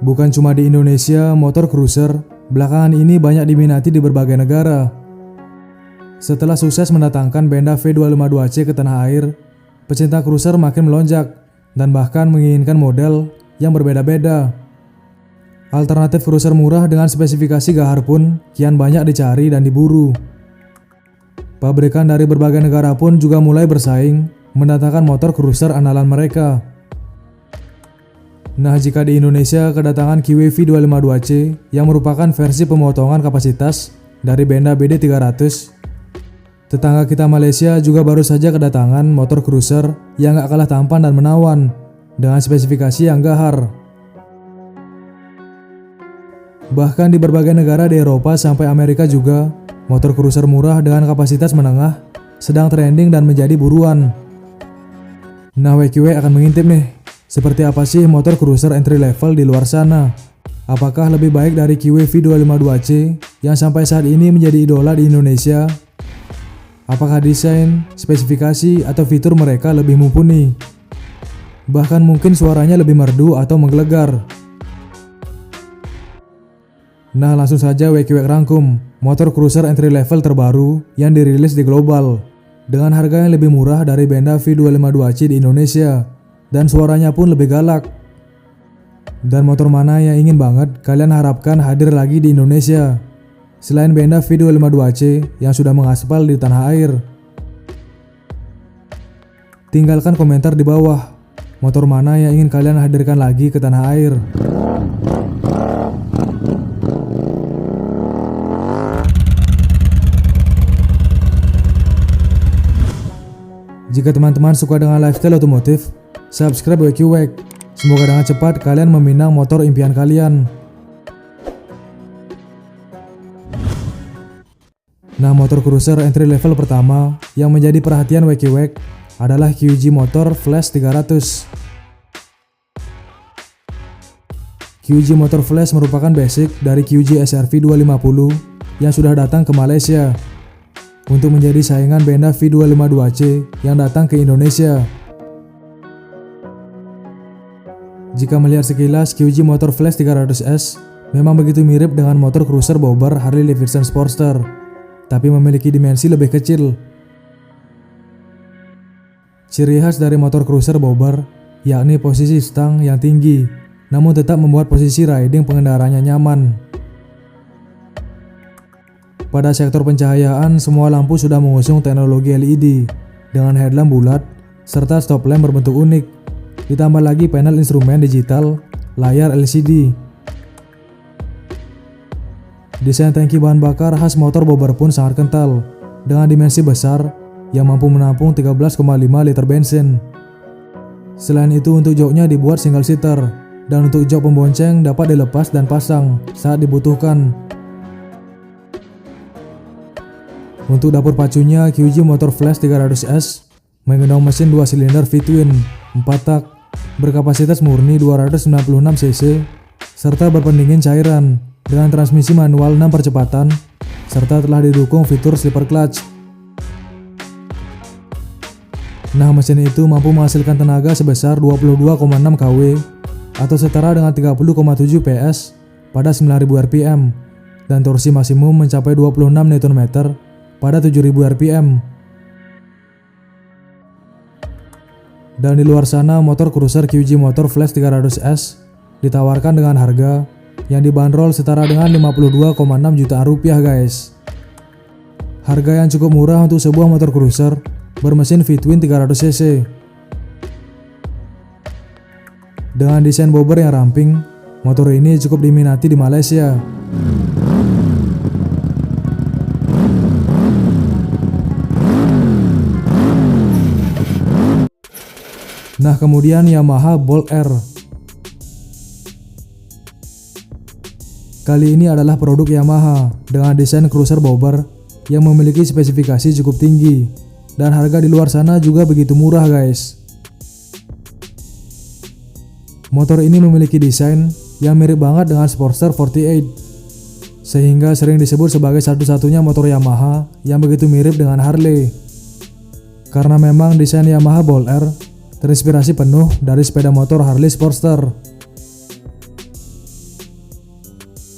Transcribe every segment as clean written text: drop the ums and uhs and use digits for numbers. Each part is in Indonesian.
Bukan cuma di Indonesia, motor cruiser belakangan ini banyak diminati di berbagai negara. Setelah sukses mendatangkan Benda V252C ke tanah air, pecinta cruiser makin melonjak dan bahkan menginginkan model yang berbeda-beda. Alternatif cruiser murah dengan spesifikasi gahar pun kian banyak dicari dan diburu. Pabrikan dari berbagai negara pun juga mulai bersaing mendatangkan motor cruiser andalan mereka. Nah, jika di Indonesia kedatangan Kiwi V252C yang merupakan versi pemotongan kapasitas dari Benda BD300, tetangga kita Malaysia juga baru saja kedatangan motor cruiser yang gak kalah tampan dan menawan dengan spesifikasi yang gahar. Bahkan di berbagai negara di Eropa sampai Amerika juga, motor cruiser murah dengan kapasitas menengah sedang trending dan menjadi buruan. Nah, WQW akan mengintip nih, seperti apa sih motor cruiser entry level di luar sana? Apakah lebih baik dari Kiwi V252C yang sampai saat ini menjadi idola di Indonesia? Apakah desain, spesifikasi, atau fitur mereka lebih mumpuni? Bahkan mungkin suaranya lebih merdu atau menggelegar. Nah, langsung saja WQW rangkum motor cruiser entry level terbaru yang dirilis di global dengan harga yang lebih murah dari Benda V252C di Indonesia. Dan suaranya pun lebih galak. Dan motor mana yang ingin banget kalian harapkan hadir lagi di Indonesia selain Benda V252C yang sudah mengaspal di tanah air? Tinggalkan komentar di bawah. Motor mana yang ingin kalian hadirkan lagi ke tanah air? Jika teman-teman suka dengan lifestyle otomotif, subscribe WQW. Semoga dengan cepat kalian meminang motor impian kalian. Nah, motor cruiser entry level pertama yang menjadi perhatian WQW adalah QG Motor Flash 300. QG Motor Flash merupakan basic dari QG SRV 250 yang sudah datang ke Malaysia untuk menjadi saingan Benda V252C yang datang ke Indonesia. Jika melihat sekilas, QG Motor Flash 300S memang begitu mirip dengan motor cruiser bobber Harley Davidson Sportster, tapi memiliki dimensi lebih kecil. Ciri khas dari motor cruiser bobber yakni posisi stang yang tinggi, namun tetap membuat posisi riding pengendaranya nyaman. Pada sektor pencahayaan, semua lampu sudah mengusung teknologi LED dengan headlamp bulat serta stop lamp berbentuk unik. Ditambah lagi panel instrumen digital, layar LCD. Desain tangki bahan bakar khas motor bobber pun sangat kental dengan dimensi besar yang mampu menampung 13,5 liter bensin. Selain itu, untuk joknya dibuat single seater dan untuk jok pembonceng dapat dilepas dan pasang saat dibutuhkan. Untuk dapur pacunya, QG Motor Flash 300S menggunakan mesin 2 silinder V-twin 4 tak berkapasitas murni 296 cc serta berpendingin cairan dengan transmisi manual 6 percepatan serta telah didukung fitur slipper clutch. Nah, mesin itu mampu menghasilkan tenaga sebesar 22,6 kW atau setara dengan 30,7 PS pada 9.000 rpm dan torsi maksimum mencapai 26 Nm pada 7.000 rpm. Dan di luar sana, motor cruiser QG Motor Flash 300S ditawarkan dengan harga yang dibanderol setara dengan 52,6 jutaan rupiah, guys. Harga yang cukup murah untuk sebuah motor cruiser bermesin V-twin 300cc. Dengan desain bobber yang ramping, motor ini cukup diminati di Malaysia. Nah, kemudian Yamaha Bolt R. Kali ini adalah produk Yamaha dengan desain cruiser bobber yang memiliki spesifikasi cukup tinggi dan harga di luar sana juga begitu murah, guys. Motor ini memiliki desain yang mirip banget dengan Sportster 48, sehingga sering disebut sebagai satu-satunya motor Yamaha yang begitu mirip dengan Harley. Karena memang desain Yamaha Bolt R terinspirasi penuh dari sepeda motor Harley Sportster.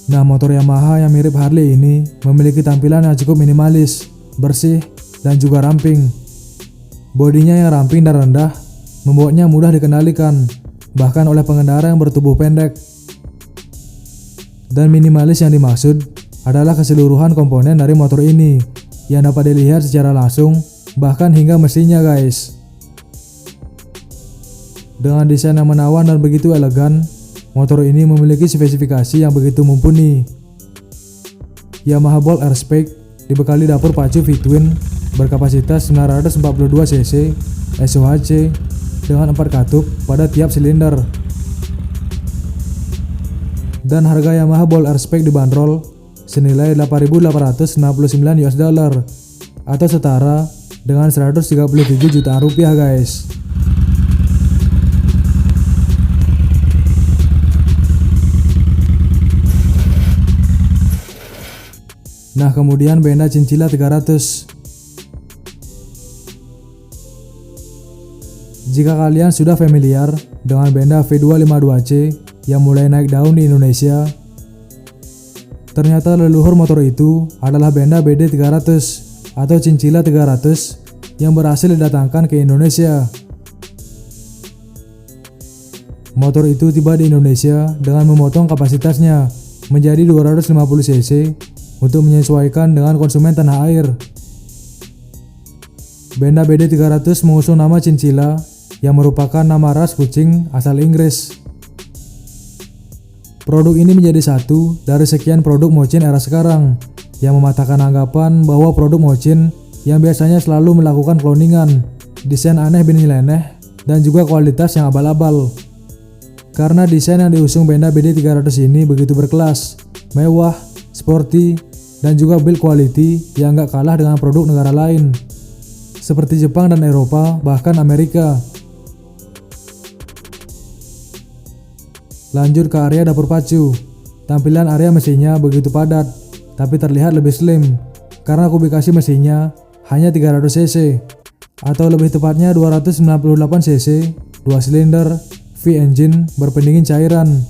Nah, motor Yamaha yang mirip Harley ini memiliki tampilan yang cukup minimalis, bersih, dan juga ramping. Bodinya yang ramping dan rendah membuatnya mudah dikendalikan, bahkan oleh pengendara yang bertubuh pendek. Dan minimalis yang dimaksud adalah keseluruhan komponen dari motor ini yang dapat dilihat secara langsung, bahkan hingga mesinnya guys. Dengan desain yang menawan dan begitu elegan, motor ini memiliki spesifikasi yang begitu mumpuni. Yamaha Bolt Airspec dibekali dapur pacu V-twin berkapasitas 942 cc SOHC dengan 4 katup pada tiap silinder. Dan harga Yamaha Bolt Airspec dibanderol senilai 8.869 US dollar atau setara dengan 137 jutaan rupiah guys. Nah, kemudian Benda Chinchilla 300. Jika kalian sudah familiar dengan Benda V252C yang mulai naik daun di Indonesia, ternyata leluhur motor itu adalah Benda BD 300 atau Chinchilla 300 yang berhasil didatangkan ke Indonesia. Motor itu tiba di Indonesia dengan memotong kapasitasnya menjadi 250 cc untuk menyesuaikan dengan konsumen tanah air. Benda BD 300 mengusung nama Chinchilla yang merupakan nama ras kucing asal Inggris. Produk ini menjadi satu dari sekian produk Mochin era sekarang yang mematahkan anggapan bahwa produk Mochin yang biasanya selalu melakukan cloningan, desain aneh bin nyeleneh, dan juga kualitas yang abal-abal. Karena desain yang diusung Benda BD 300 ini begitu berkelas, mewah, sporty, dan juga build quality yang gak kalah dengan produk negara lain seperti Jepang dan Eropa, bahkan Amerika. Lanjut ke area dapur pacu. Tampilan area mesinnya begitu padat, tapi terlihat lebih slim karena kubikasi mesinnya hanya 300 cc atau lebih tepatnya 298 cc, 2 silinder, V-engine berpendingin cairan.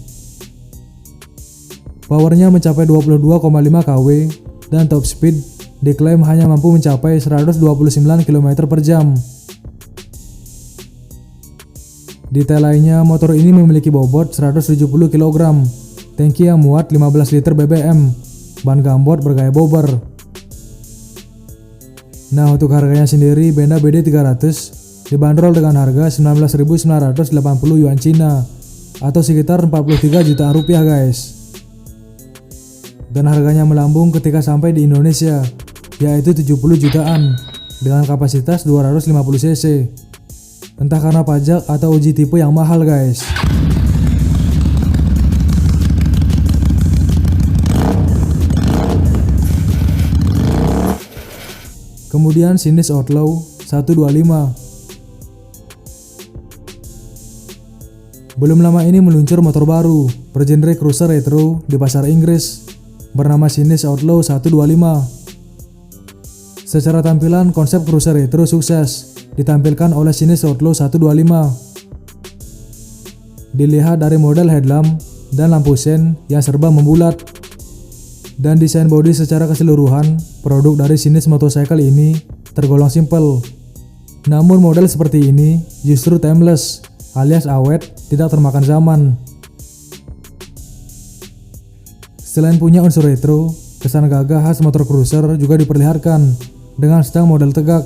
Powernya mencapai 22,5 kW dan top speed diklaim hanya mampu mencapai 129 km per jam. Detail lainnya, motor ini memiliki bobot 170 kg, tangki yang muat 15 liter BBM, ban gambot bergaya bobber. Nah, untuk harganya sendiri, Benda BD 300 dibanderol dengan harga 19.980 yuan Cina atau sekitar 43 jutaan rupiah guys. Dan harganya melambung ketika sampai di Indonesia, yaitu 70 jutaan dengan kapasitas 250 cc. Entah karena pajak atau uji tipe yang mahal guys. Kemudian Sinise Outlaw 125. Belum lama ini meluncur motor baru bergenre cruiser retro di pasar Inggris bernama Sinise Outlaw 125. Secara tampilan, konsep cruiser retro sukses ditampilkan oleh Sinise Outlaw 125. Dilihat dari model headlamp dan lampu sen yang serba membulat. Dan desain bodi secara keseluruhan, produk dari Sinise Motorcycle ini tergolong simple. Namun model seperti ini justru timeless alias awet, tidak termakan zaman. Selain punya unsur retro, kesan gagah khas motor cruiser juga diperlihatkan dengan stang model tegak,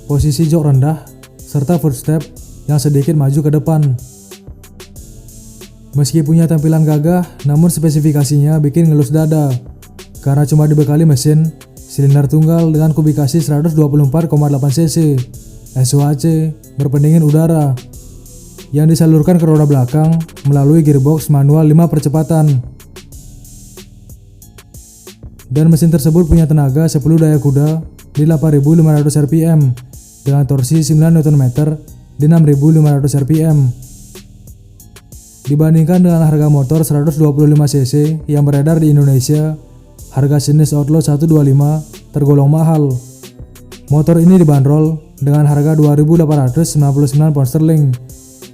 posisi jok rendah, serta footstep yang sedikit maju ke depan. Meski punya tampilan gagah, namun spesifikasinya bikin ngelus dada karena cuma dibekali mesin silinder tunggal dengan kubikasi 124,8 cc SOHC berpendingin udara yang disalurkan ke roda belakang melalui gearbox manual 5 percepatan. Dan mesin tersebut punya tenaga 10 daya kuda di 8.500 rpm dengan torsi 9 Nm di 6.500 rpm. Dibandingkan dengan harga motor 125 cc yang beredar di Indonesia, harga Sinise Outlaw 125 tergolong mahal. Motor ini dibanderol dengan harga 2.899 pound sterling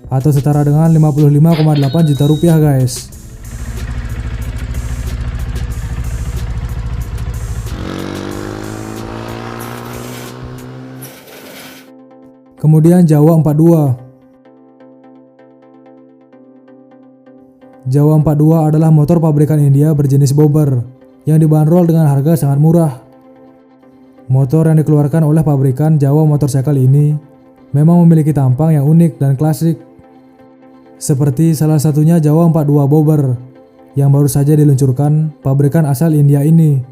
atau setara dengan 55,8 juta rupiah guys. Kemudian Jawa 42. Jawa 42 adalah motor pabrikan India berjenis bobber yang dibanderol dengan harga sangat murah. Motor yang dikeluarkan oleh pabrikan Jawa Motorcycle ini memang memiliki tampang yang unik dan klasik. Seperti salah satunya Jawa 42 bobber yang baru saja diluncurkan pabrikan asal India ini.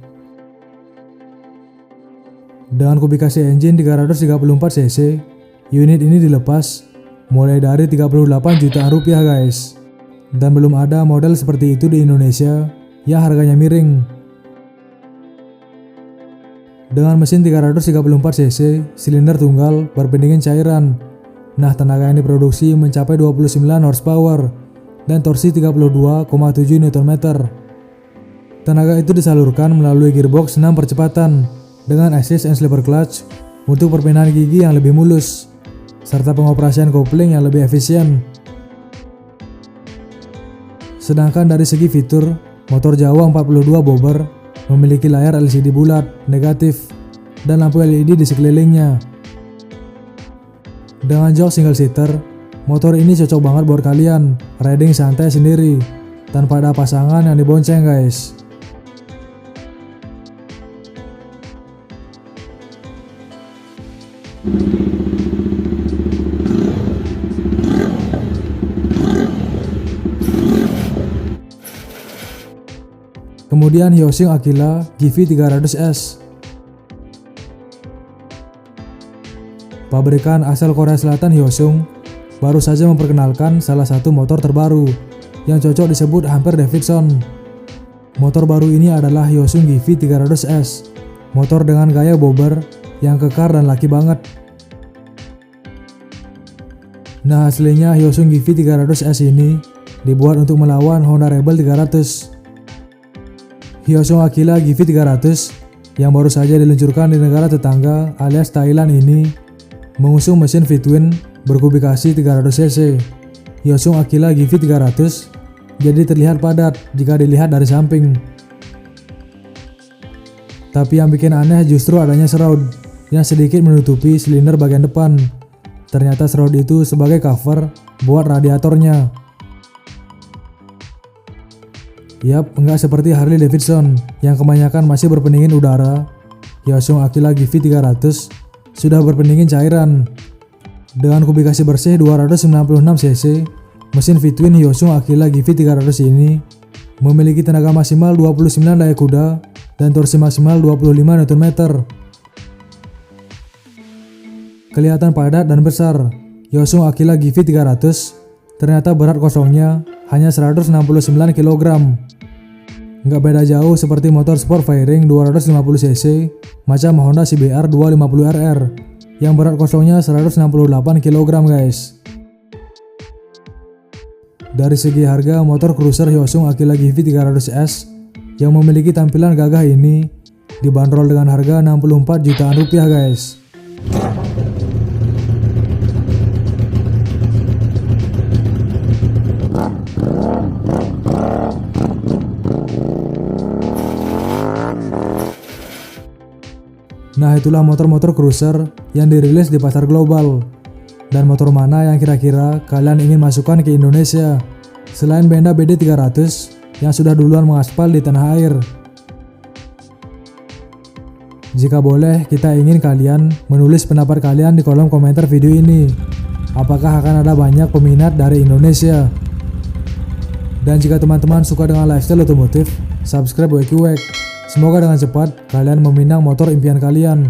Dengan kubikasi engine 334 cc, unit ini dilepas mulai dari 38 jutaan rupiah guys. Dan belum ada model seperti itu di Indonesia yang harganya miring. Dengan mesin 334 cc, silinder tunggal berpendingin cairan. Nah, tenaga yang diproduksi mencapai 29 horsepower dan torsi 32,7 Nm. Tenaga itu disalurkan melalui gearbox 6 percepatan dengan assist and slipper clutch untuk perpindahan gigi yang lebih mulus, serta pengoperasian kopling yang lebih efisien. Sedangkan dari segi fitur, motor Jawa 42 bobber memiliki layar LCD bulat, negatif, dan lampu LED di sekelilingnya. Dengan jok single seater, motor ini cocok banget buat kalian riding santai sendiri, tanpa ada pasangan yang dibonceng guys. Kemudian Hyosung Aquila GV 300S. Pabrikan asal Korea Selatan Hyosung baru saja memperkenalkan salah satu motor terbaru yang cocok disebut Harley Davidson. Motor baru ini adalah Hyosung GV 300S, motor dengan gaya bobber yang kekar dan laki banget. Nah, aslinya Hyosung GV 300S ini dibuat untuk melawan Honda Rebel 300. Hyosung Aquila GV 300 yang baru saja diluncurkan di negara tetangga alias Thailand ini mengusung mesin V-twin berkubikasi 300 cc. Hyosung Aquila GV 300 jadi terlihat padat jika dilihat dari samping. Tapi yang bikin aneh justru adanya shroud yang sedikit menutupi silinder bagian depan. Ternyata shroud itu sebagai cover buat radiatornya. Yap, enggak seperti Harley Davidson yang kebanyakan masih berpendingin udara. Hyosung Aquila GV 300 sudah berpendingin cairan. Dengan kubikasi bersih 296 cc, mesin V-twin Hyosung Aquila GV 300 ini memiliki tenaga maksimal 29 daya kuda dan torsi maksimal 25 Nm. Kelihatan padat dan besar, Hyosung Aquila GV 300 ternyata berat kosongnya hanya 169 kg. Nggak beda jauh seperti motor sport fairing 250 cc macam Honda CBR 250RR yang berat kosongnya 168 kg guys. Dari segi harga, motor cruiser Hyosung Aquila GV 300S yang memiliki tampilan gagah ini dibanderol dengan harga 64 jutaan rupiah guys. Nah, itulah motor-motor cruiser yang dirilis di pasar global. Dan motor mana yang kira-kira kalian ingin masukkan ke Indonesia selain Benda BD 300 yang sudah duluan mengaspal di tanah air? Jika boleh, kita ingin kalian menulis pendapat kalian di kolom komentar video ini. Apakah akan ada banyak peminat dari Indonesia? Dan jika teman-teman suka dengan lifestyle otomotif, subscribe WQWEK. Semoga dengan cepat kalian meminang motor impian kalian.